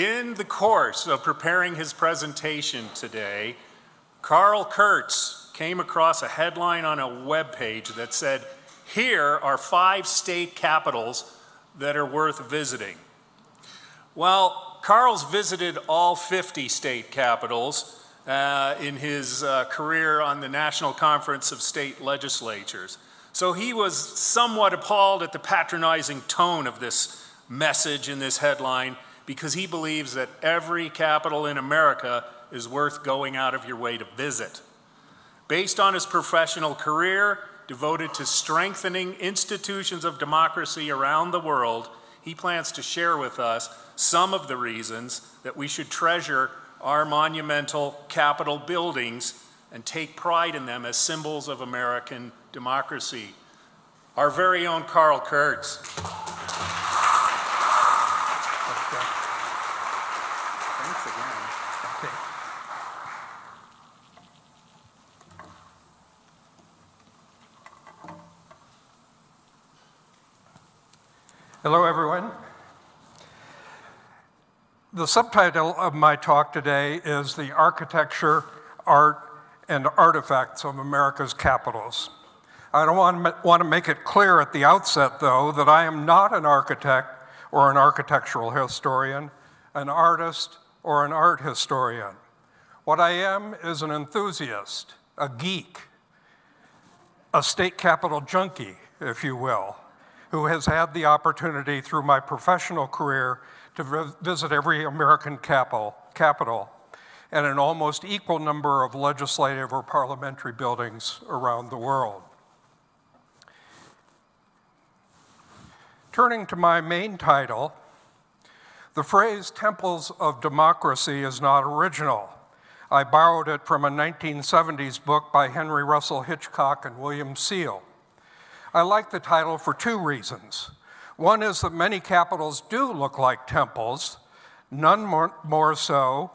In the course of preparing his presentation today, Karl Kurtz came across a headline on a webpage that said, "Here are 5 state capitals that are worth visiting." Well, Karl's visited all 50 state capitals in his career on the National Conference of State Legislatures. So he was somewhat appalled at the patronizing tone of this message in this headline, because he believes that every capital in America is worth going out of your way to visit. Based on his professional career devoted to strengthening institutions of democracy around the world, he plans to share with us some of the reasons that we should treasure our monumental Capitol buildings and take pride in them as symbols of American democracy. Our very own Karl Kurtz. Thanks again. Okay. Hello, everyone. The subtitle of my talk today is The Architecture, Art, and Artifacts of America's Capitals. I don't want to make it clear at the outset, though, that I am not an architect or an architectural historian, an artist or an art historian. What I am is an enthusiast, a geek, a state capitol junkie, if you will, who has had the opportunity through my professional career to visit every American capital and an almost equal number of legislative or parliamentary buildings around the world. Turning to my main title, the phrase temples of democracy is not original. I borrowed it from a 1970s book by Henry Russell Hitchcock and William Seal. I like the title for 2 reasons. One is that many capitals do look like temples, none more so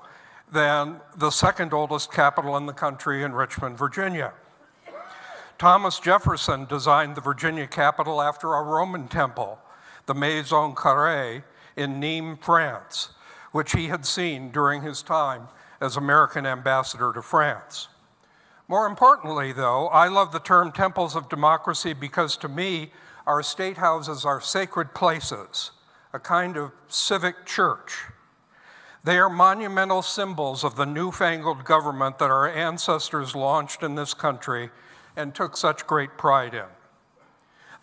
than the second oldest capital in the country in Richmond, Virginia. Thomas Jefferson designed the Virginia Capitol after a Roman temple, the Maison Carrée in Nîmes, France, which he had seen during his time as American ambassador to France. More importantly, though, I love the term temples of democracy because to me, our state houses are sacred places, a kind of civic church. They are monumental symbols of the newfangled government that our ancestors launched in this country and took such great pride in.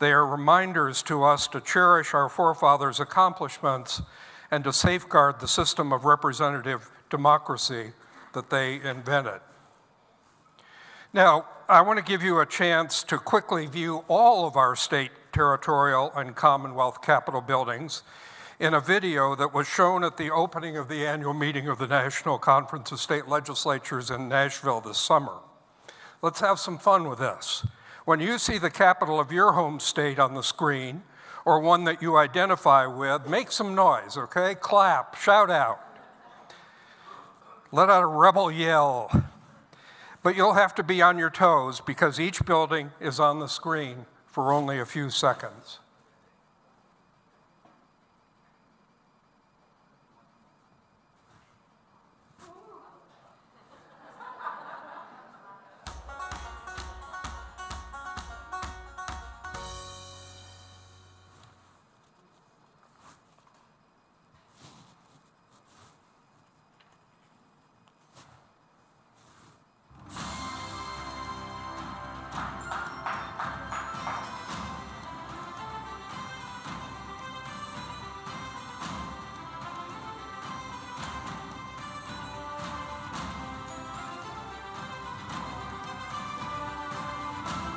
They are reminders to us to cherish our forefathers' accomplishments and to safeguard the system of representative democracy that they invented. Now, I want to give you a chance to quickly view all of our state, territorial, and Commonwealth Capitol buildings in a video that was shown at the opening of the annual meeting of the National Conference of State Legislatures in Nashville this summer. Let's have some fun with this. When you see the capital of your home state on the screen, or one that you identify with, make some noise, okay? Clap, shout out. Let out a rebel yell. But you'll have to be on your toes because each building is on the screen for only a few seconds.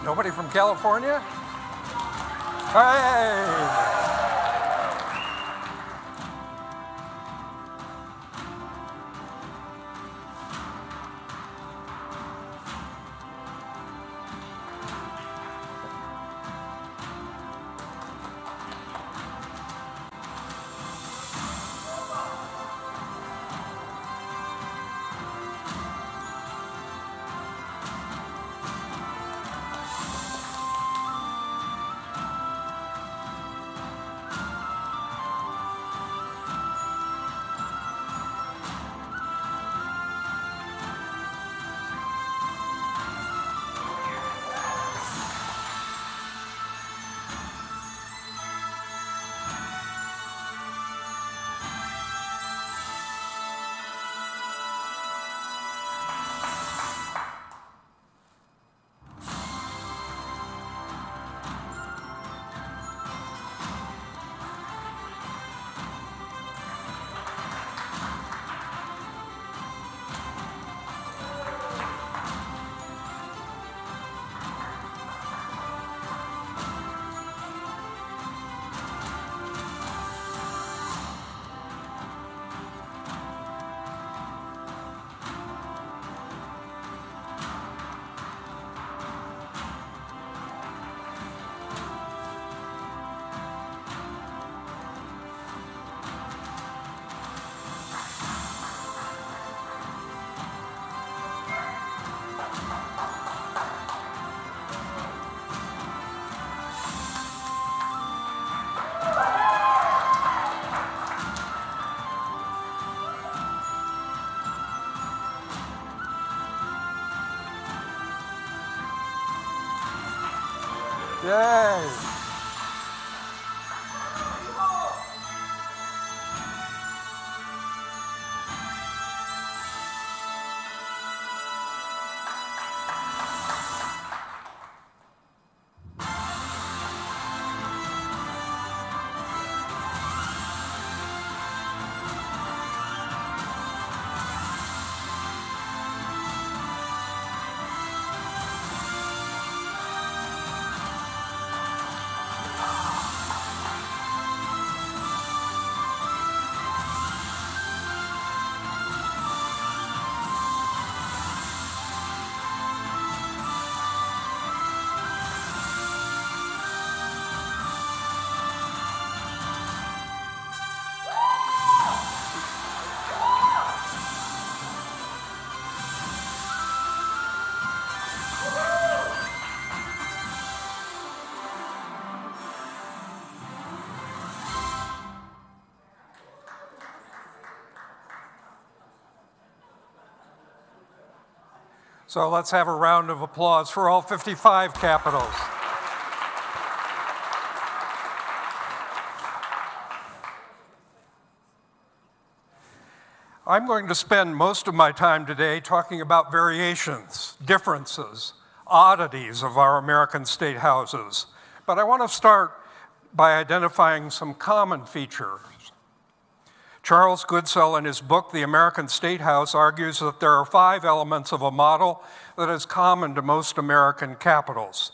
Nobody from California? Hey! Yay! So let's have a round of applause for all 55 capitals. I'm going to spend most of my time today talking about variations, differences, oddities of our American state houses. But I want to start by identifying some common features. Charles Goodsell, in his book, The American State House, argues that there are 5 elements of a model that is common to most American capitals.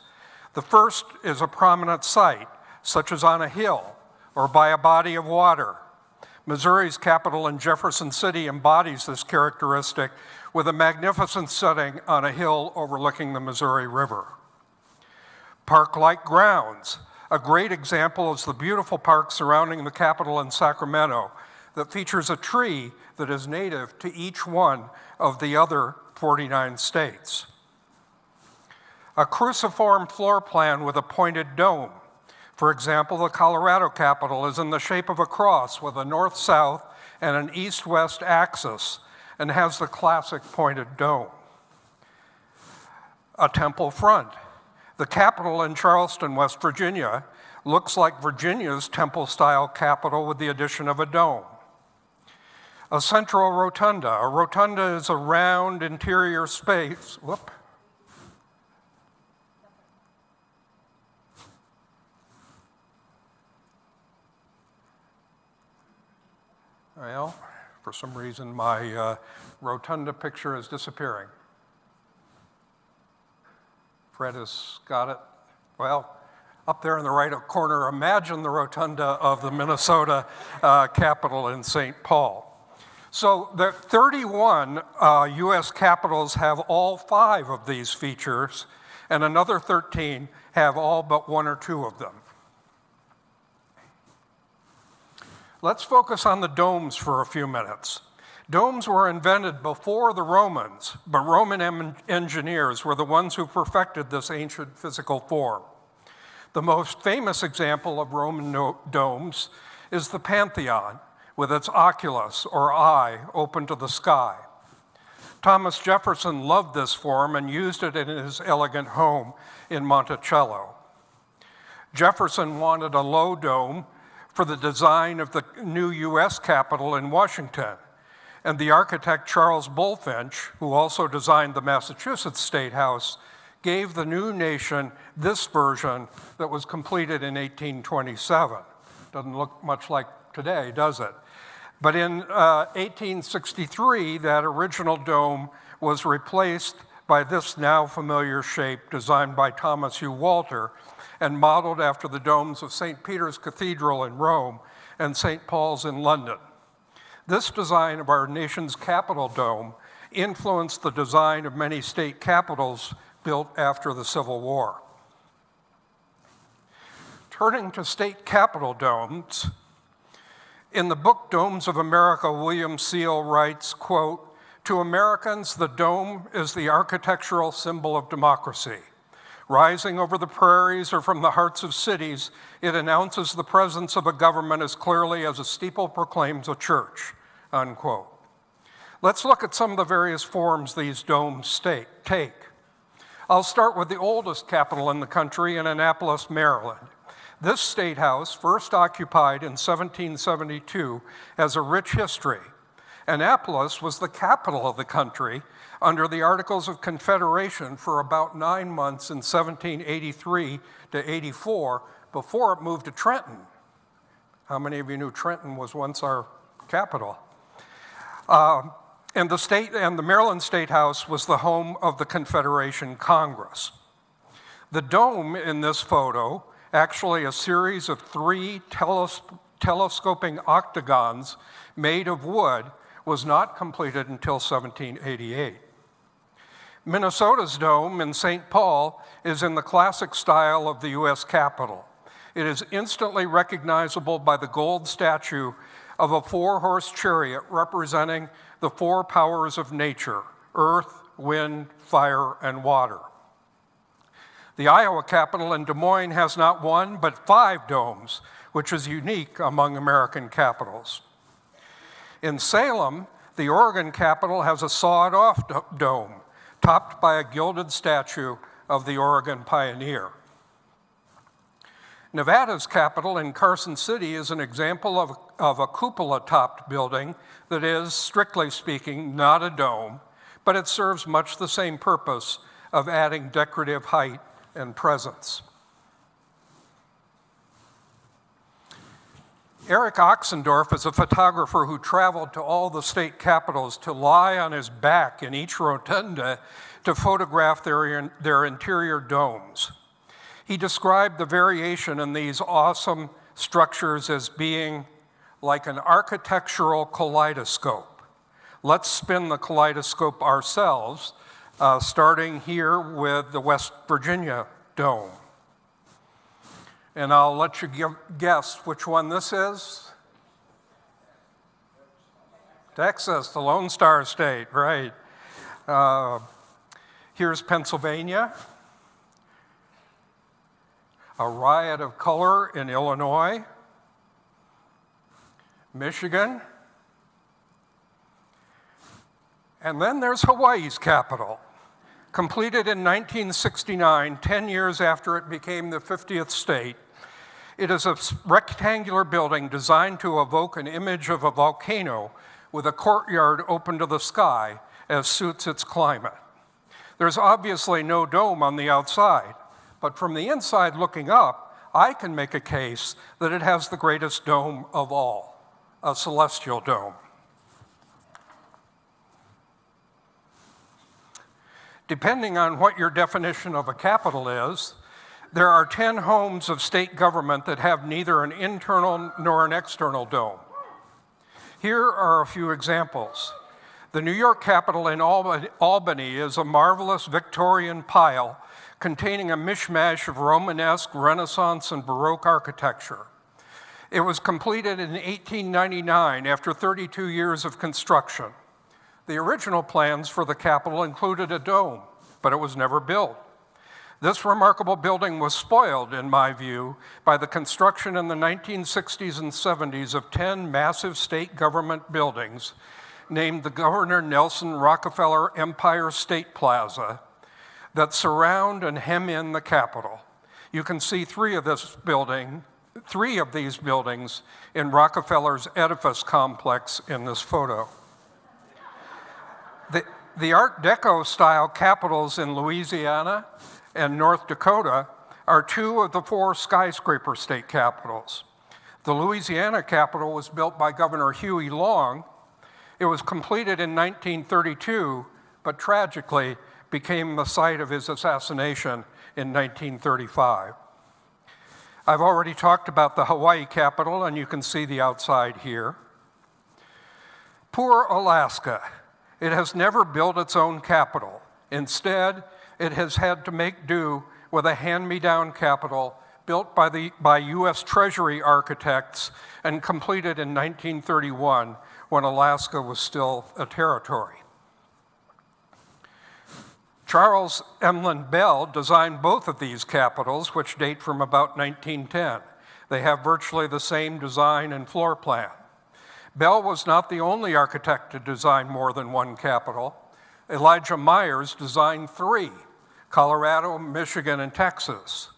The first is a prominent site, such as on a hill or by a body of water. Missouri's capital in Jefferson City embodies this characteristic with a magnificent setting on a hill overlooking the Missouri River. Park-like grounds. A great example is the beautiful park surrounding the Capitol in Sacramento, that features a tree that is native to each one of the other 49 states. A cruciform floor plan with a pointed dome. For example, the Colorado Capitol is in the shape of a cross with a north-south and an east-west axis and has the classic pointed dome. A temple front. The Capitol in Charleston, West Virginia, looks like Virginia's temple-style Capitol with the addition of a dome. A central rotunda. A rotunda is a round interior space. Well, for some reason, my rotunda picture is disappearing. Fred has got it. Well, up there in the right corner, imagine the rotunda of the Minnesota Capitol in St. Paul. So the 31 U.S. capitals have all 5 of these features, and another 13 have all but 1 or 2 of them. Let's focus on the domes for a few minutes. Domes were invented before the Romans, but Roman engineers were the ones who perfected this ancient physical form. The most famous example of Roman domes is the Pantheon, with its oculus, or eye, open to the sky. Thomas Jefferson loved this form and used it in his elegant home in Monticello. Jefferson wanted a low dome for the design of the new U.S. Capitol in Washington, and the architect Charles Bulfinch, who also designed the Massachusetts State House, gave the new nation this version that was completed in 1827. Doesn't look much like today, does it? But in 1863, that original dome was replaced by this now familiar shape designed by Thomas Hugh Walter and modeled after the domes of St. Peter's Cathedral in Rome and St. Paul's in London. This design of our nation's Capitol dome influenced the design of many state capitals built after the Civil War. Turning to state capitol domes, in the book Domes of America, William Seal writes, quote, "To Americans, the dome is the architectural symbol of democracy. Rising over the prairies or from the hearts of cities, it announces the presence of a government as clearly as a steeple proclaims a church," unquote. Let's look at some of the various forms these domes take. I'll start with the oldest capital in the country in Annapolis, Maryland. This state house, first occupied in 1772, has a rich history. Annapolis was the capital of the country under the Articles of Confederation for about 9 months in 1783 to 84 before it moved to Trenton. How many of you knew Trenton was once our capital? And the Maryland State House was the home of the Confederation Congress. The dome in this photo, actually a series of 3 telescoping octagons made of wood, was not completed until 1788. Minnesota's dome in St. Paul is in the classic style of the U.S. Capitol. It is instantly recognizable by the gold statue of a 4-horse chariot representing the 4 powers of nature: earth, wind, fire, and water. The Iowa Capitol in Des Moines has not 1, but 5 domes, which is unique among American capitals. In Salem, the Oregon Capitol has a sawed-off dome, topped by a gilded statue of the Oregon pioneer. Nevada's capital in Carson City is an example of a cupola-topped building that is, strictly speaking, not a dome, but it serves much the same purpose of adding decorative height and presence. Eric Oxendorf is a photographer who traveled to all the state capitals to lie on his back in each rotunda to photograph their interior domes. He described the variation in these awesome structures as being like an architectural kaleidoscope. Let's spin the kaleidoscope ourselves, starting here with the West Virginia dome. And I'll let you guess which one this is. Texas, the Lone Star State, right. Here's Pennsylvania. A riot of color in Illinois. Michigan. And then there's Hawaii's capital. Completed in 1969, 10 years after it became the 50th state, it is a rectangular building designed to evoke an image of a volcano with a courtyard open to the sky, as suits its climate. There's obviously no dome on the outside, but from the inside looking up, I can make a case that it has the greatest dome of all, a celestial dome. Depending on what your definition of a capital is, there are 10 homes of state government that have neither an internal nor an external dome. Here are a few examples. The New York Capitol in Albany is a marvelous Victorian pile containing a mishmash of Romanesque, Renaissance, and Baroque architecture. It was completed in 1899 after 32 years of construction. The original plans for the Capitol included a dome, but it was never built. This remarkable building was spoiled, in my view, by the construction in the 1960s and 70s of 10 massive state government buildings named the Governor Nelson Rockefeller Empire State Plaza that surround and hem in the Capitol. You can see three of these buildings in Rockefeller's edifice complex in this photo. The Art Deco style capitals in Louisiana and North Dakota are 2 of the 4 skyscraper state capitals. The Louisiana Capitol was built by Governor Huey Long. It was completed in 1932, but tragically became the site of his assassination in 1935. I've already talked about the Hawaii Capitol, and you can see the outside here. Poor Alaska. It has never built its own capital. Instead, it has had to make do with a hand-me-down capital built by U.S. Treasury architects and completed in 1931 when Alaska was still a territory. Charles Emlyn Bell designed both of these capitals, which date from about 1910. They have virtually the same design and floor plan. Bell was not the only architect to design more than one capital. Elijah Myers designed 3, Colorado, Michigan, and Texas.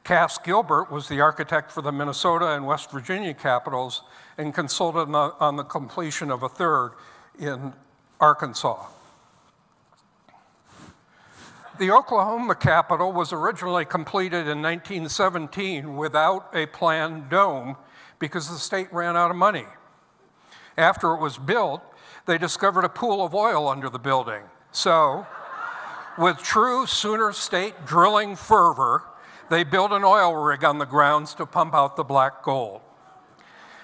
Cass Gilbert was the architect for the Minnesota and West Virginia capitals and consulted on the completion of a third in Arkansas. The Oklahoma Capitol was originally completed in 1917 without a planned dome because the state ran out of money. After it was built, they discovered a pool of oil under the building. So, with true Sooner State drilling fervor, they built an oil rig on the grounds to pump out the black gold.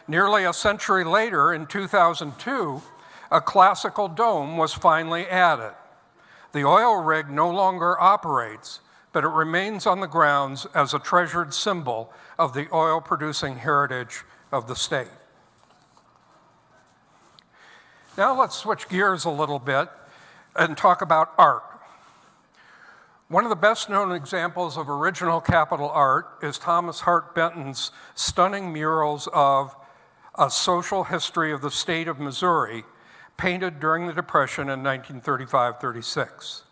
Nearly a century later, in 2002, a classical dome was finally added. The oil rig no longer operates, but it remains on the grounds as a treasured symbol of the oil-producing heritage of the state. Now let's switch gears a little bit and talk about art. One of the best-known examples of original Capitol art is Thomas Hart Benton's stunning murals of A Social History of the State of Missouri, painted during the Depression in 1935-36.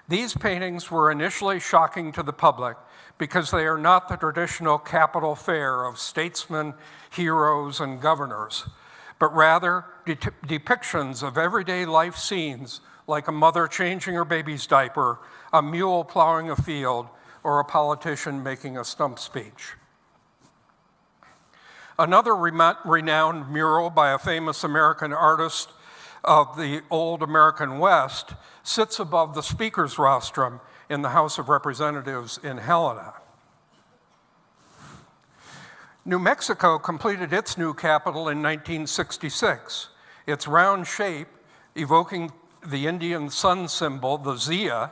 These paintings were initially shocking to the public because they are not the traditional Capitol fare of statesmen, heroes, and governors, but rather depictions of everyday life scenes like a mother changing her baby's diaper, a mule plowing a field, or a politician making a stump speech. Another renowned mural by a famous American artist of the old American West sits above the Speaker's rostrum in the House of Representatives in Helena. New Mexico completed its new capital in 1966. Its round shape, evoking the Indian sun symbol, the Zia,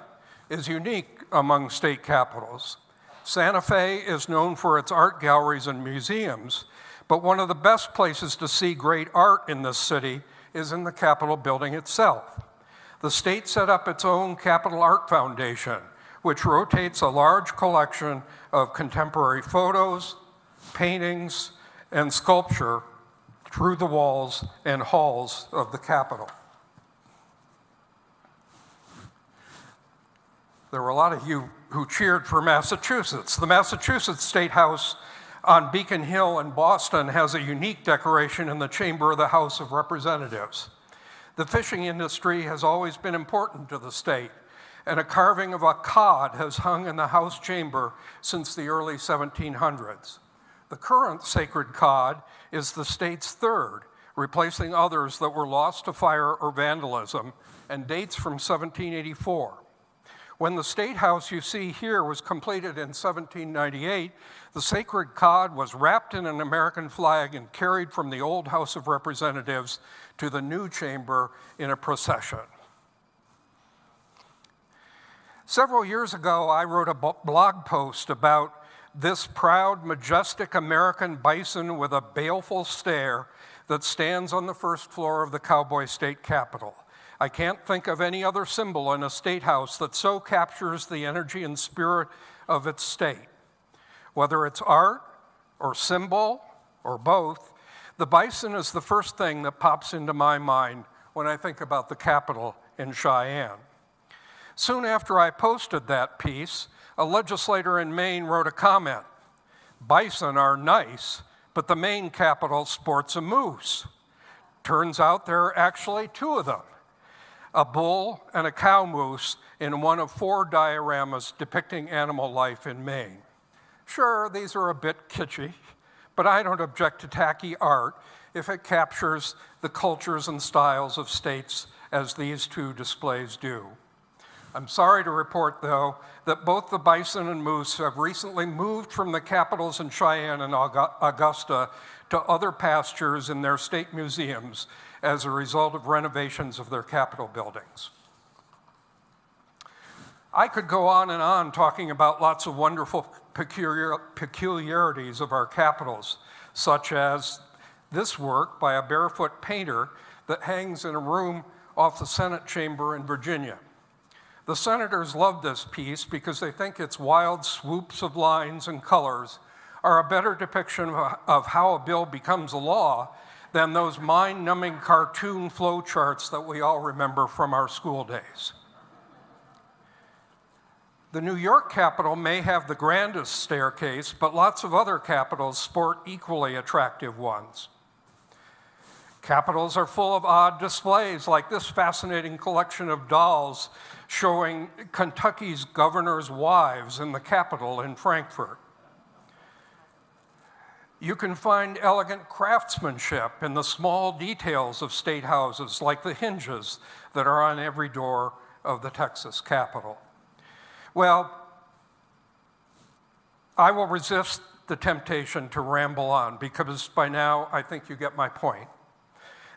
is unique among state capitals. Santa Fe is known for its art galleries and museums, but one of the best places to see great art in this city is in the Capitol building itself. The state set up its own Capitol Art Foundation, which rotates a large collection of contemporary photos, paintings, and sculpture through the walls and halls of the Capitol. There were a lot of you who cheered for Massachusetts. The Massachusetts State House on Beacon Hill in Boston has a unique decoration in the chamber of the House of Representatives. The fishing industry has always been important to the state, and a carving of a cod has hung in the House chamber since the early 1700s. The current sacred cod is the state's third, replacing others that were lost to fire or vandalism, and dates from 1784. When the State House you see here was completed in 1798, the sacred cod was wrapped in an American flag and carried from the old House of Representatives to the new chamber in a procession. Several years ago, I wrote a blog post about this proud, majestic American bison with a baleful stare that stands on the first floor of the Cowboy State Capitol. I can't think of any other symbol in a state house that so captures the energy and spirit of its state. Whether it's art or symbol or both, the bison is the first thing that pops into my mind when I think about the Capitol in Cheyenne. Soon after I posted that piece, a legislator in Maine wrote a comment. Bison are nice, but the Maine Capitol sports a moose. Turns out there are actually two of them, a bull and a cow moose in one of 4 dioramas depicting animal life in Maine. Sure, these are a bit kitschy, but I don't object to tacky art if it captures the cultures and styles of states as these two displays do. I'm sorry to report, though, that both the bison and moose have recently moved from the capitals in Cheyenne and Augusta to other pastures in their state museums as a result of renovations of their Capitol buildings. I could go on talking about lots of wonderful peculiarities of our capitals, such as this work by a barefoot painter that hangs in a room off the Senate chamber in Virginia. The senators love this piece because they think its wild swoops of lines and colors are a better depiction of how a bill becomes a law than those mind-numbing cartoon flowcharts that we all remember from our school days. The New York Capitol may have the grandest staircase, but lots of other capitals sport equally attractive ones. Capitals are full of odd displays, like this fascinating collection of dolls showing Kentucky's governor's wives in the Capitol in Frankfurt. You can find elegant craftsmanship in the small details of state houses, like the hinges that are on every door of the Texas Capitol. Well, I will resist the temptation to ramble on, because by now I think you get my point.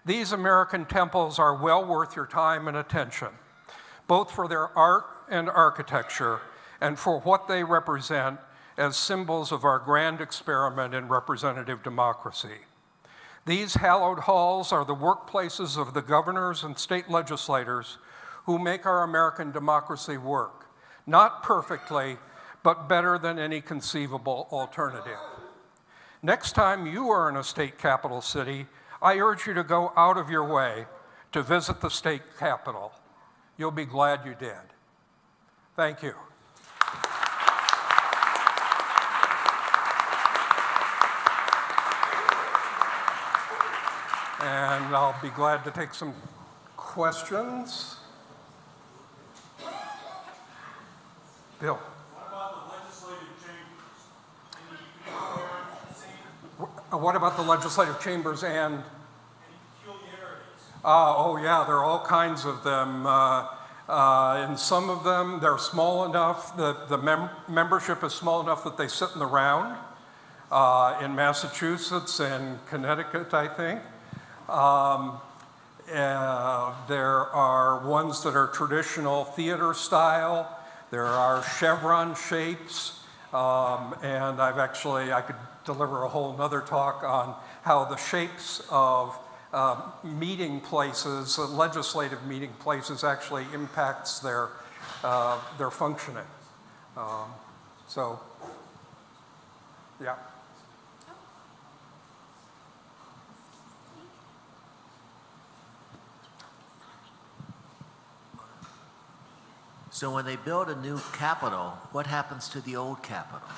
These American temples are well worth your time and attention, both for their art and architecture and for what they represent as symbols of our grand experiment in representative democracy. These hallowed halls are the workplaces of the governors and state legislators who make our American democracy work, not perfectly, but better than any conceivable alternative. Next time you are in a state capital city, I urge you to go out of your way to visit the state capitol. You'll be glad you did. Thank you. And I'll be glad to take some questions. Bill. What about the legislative chambers? Any peculiarities? What about the legislative chambers and? Any peculiarities? Oh yeah, there are all kinds of them. In some of them, they're small enough, the membership is small enough that they sit in the round. In Massachusetts and Connecticut, I think. There are ones that are traditional theater style. There are chevron shapes, and I could deliver a whole nother talk on how the shapes of meeting places, legislative meeting places, actually impacts their functioning. Yeah. So when they build a new capitol, what happens to the old capitol?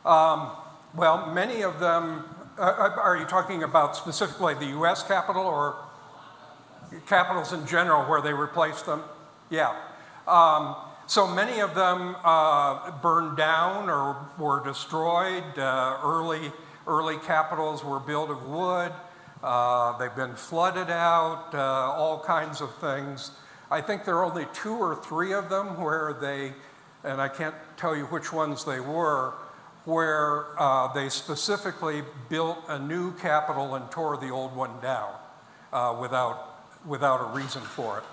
Well, many of them, are you talking about specifically the US Capitol or capitals in general where they replaced them? Yeah. So many of them burned down or were destroyed. Early capitals were built of wood. They've been flooded out, all kinds of things. I think there are only 2 or 3 of them where they, and I can't tell you which ones they were, where they specifically built a new capitol and tore the old one down without a reason for it.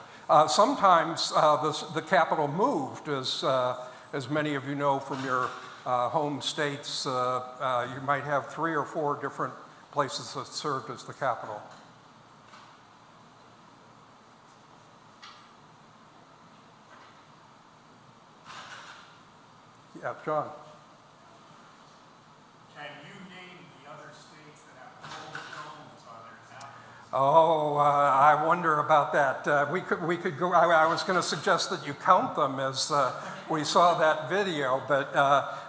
Sometimes the capitol moved, as many of you know from your home states. You might have 3 or 4 different places that served as the capitol. Yeah, John. Can you name the other states that have gold domes on their capitals? Oh, I wonder about that. We could go. I was going to suggest that you count them as we saw that video, but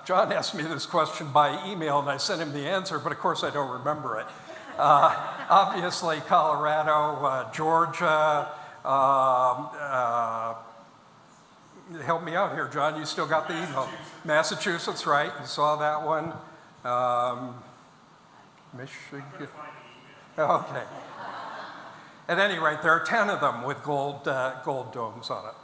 John asked me this question by email, and I sent him the answer. But of course, I don't remember it. Obviously, Colorado, Georgia. Help me out here, John. You still got the email. Massachusetts, right? You saw that one. Michigan. Okay. At any rate, there are 10 of them with gold domes on it.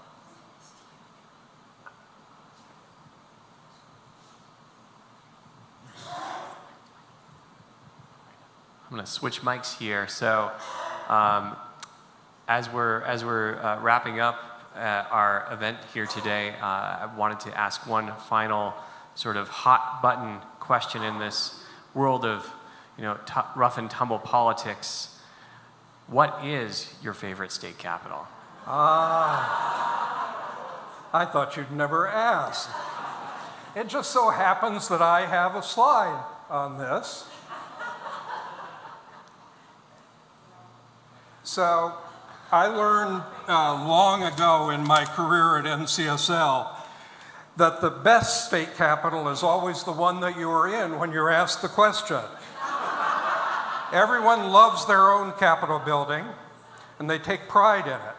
I'm going to switch mics here. So, as we're wrapping up our event here today, I wanted to ask one final sort of hot button question in this world of, rough and tumble politics. What is your favorite state capital? I thought you'd never ask. It just so happens that I have a slide on this. So I learned long ago in my career at NCSL that the best state capitol is always the one that you are in when you're asked the question. Everyone loves their own capitol building, and they take pride in it.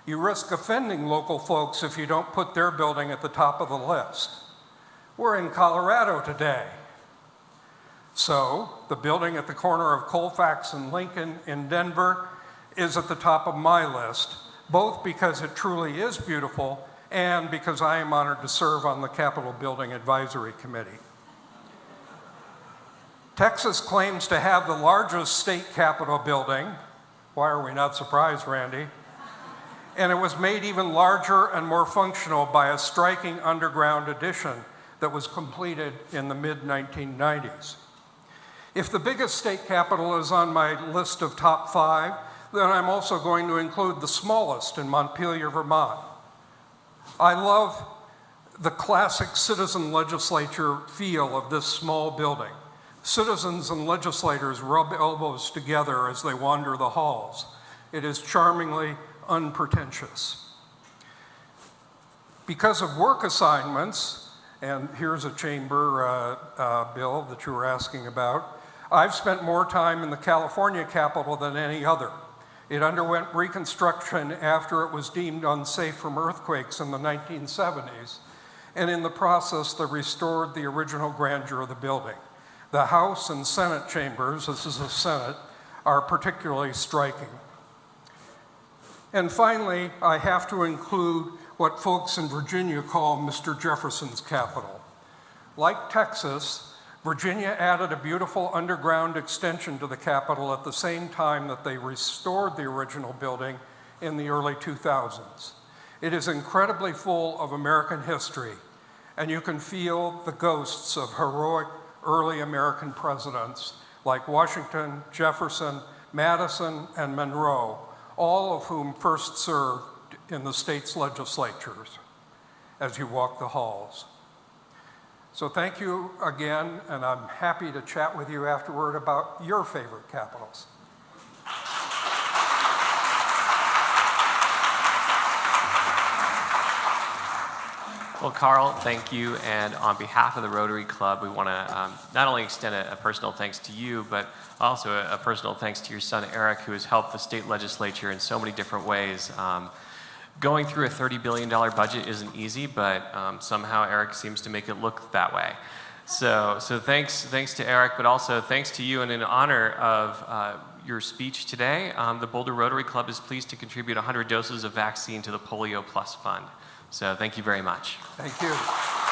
You risk offending local folks if you don't put their building at the top of the list. We're in Colorado today. So the building at the corner of Colfax and Lincoln in Denver is at the top of my list, both because it truly is beautiful and because I am honored to serve on the Capitol Building Advisory Committee. Texas claims to have the largest state capitol building. Why are we not surprised, Randy? And it was made even larger and more functional by a striking underground addition that was completed in the mid-1990s. If the biggest state capitol is on my list of top 5, then I'm also going to include the smallest in Montpelier, Vermont. I love the classic citizen legislature feel of this small building. Citizens and legislators rub elbows together as they wander the halls. It is charmingly unpretentious. Because of work assignments, and here's a chamber bill that you were asking about, I've spent more time in the California Capitol than any other. It underwent reconstruction after it was deemed unsafe from earthquakes in the 1970s, and in the process, they restored the original grandeur of the building. The House and Senate chambers, this is the Senate, are particularly striking. And finally, I have to include what folks in Virginia call Mr. Jefferson's Capitol. Like Texas, Virginia added a beautiful underground extension to the Capitol at the same time that they restored the original building in the early 2000s. It is incredibly full of American history, and you can feel the ghosts of heroic early American presidents like Washington, Jefferson, Madison, and Monroe, all of whom first served in the state's legislatures as you walk the halls. So thank you again, and I'm happy to chat with you afterward about your favorite capitals. Well, Karl, thank you. And on behalf of the Rotary Club, we want to not only extend a personal thanks to you, but also a personal thanks to your son, Eric, who has helped the state legislature in so many different ways. Going through a $30 billion budget isn't easy, but somehow Eric seems to make it look that way. So thanks to Eric, but also thanks to you. And in honor of your speech today, the Boulder Rotary Club is pleased to contribute 100 doses of vaccine to the Polio Plus Fund. So thank you very much. Thank you.